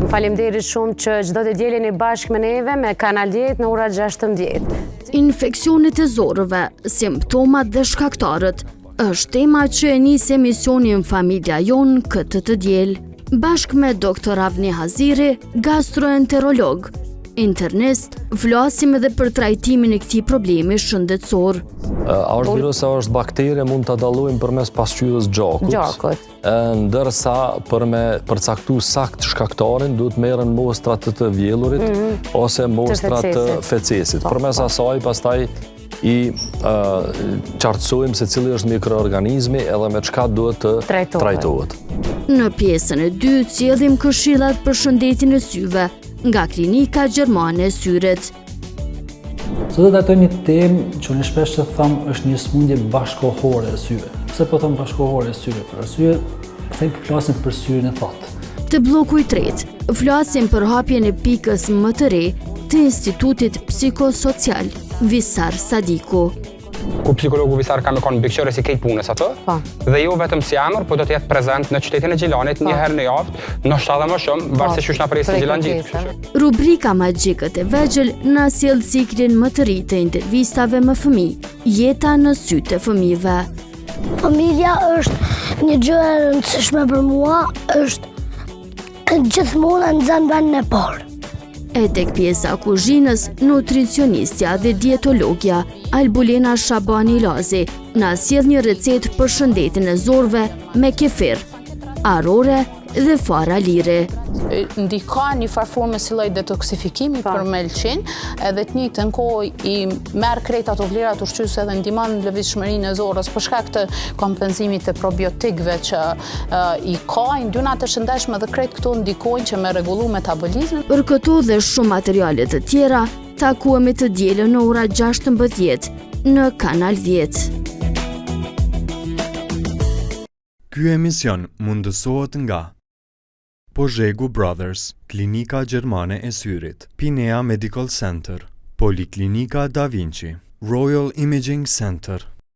Faleminderit shumë që çdo të dieleni bashkë me neve me Kanal 10 në ora 16. Infeksionet e zorëve, simptomat dhe shkaktarët është tema që e nis emisionin Familja Jon këtë të diel. Bashkë me Dr. Avni Haziri, gastroenterolog, internist, flasim edhe për trajtimin e këtij problemi shëndetësor. A është virus, a është bakterie, mund ta dallojmë përmes pasqyrës gjakut. Ndërsa për me përcaktuar sakt shkaktarin duhet merren mostrat të vjellurit ose mostrat të fecesit. Përmes asaj pastaj i qartësojmë se cili është mikroorganizmi edhe me çka duhet të trajtohet. Në pjesën e dytë sjellim këshillat për shëndetin e syve nga Klinika Gjermane e Syrit. Sot do të trajtoj një temë që unë shpesh të them është një smundje bashkohore e syve. Pse po them bashkohore e syve? Për arsye, flasim për syrin e thatë. Të bloku i tretë, flasim për hapjen e pikës më të re të Institutit Psikosocial Visar Sadiku. Ku psikologu Visar ka me konë mbikëqyrës i krejt punës atë, dhe jo vetëm si emër, po do të jetë prezent në qytetin e Gjilanit një herë në javë, ndoshta edhe më shumë, varësisht çu na presin Gjilanxhit. Rubrika Magjikët e vegjël na sjell ciklin më të ri të intervistave me fëmijë, jeta në sytë e fëmijëve. Familja është një gjë e rëndësishme për mua, është gjithmonë nxën vendin e parë. E tek pjesa kuzhinës, nutricionistja dhe dietologja Albulena Shabani Lazi na sjell një recetë për shëndetin e zorëve me kefir, arore dhe fara lire. Ndika një farforme si lloj detoksifikimi për melçin, edhe të njëjtën kohë i merr krejt ato vlerat ushqyese dhe ndihmon në lëvizshmërinë e zorrës për shkak të kompenzimit të probiotikëve që i ka, yndynat e shëndetshme dhe krejt këto ndikojnë që me rregullu metabolizmin. Për këto dhe shumë materiale të tjera, takohemi të dielën në ora 16 në Kanal 10. Ky emision mundësohet nga Pozhegu Brothers, Klinika Gjermane e Syrit, Pinea Medical Center, Poliklinika Da Vinci, Royal Imaging Center.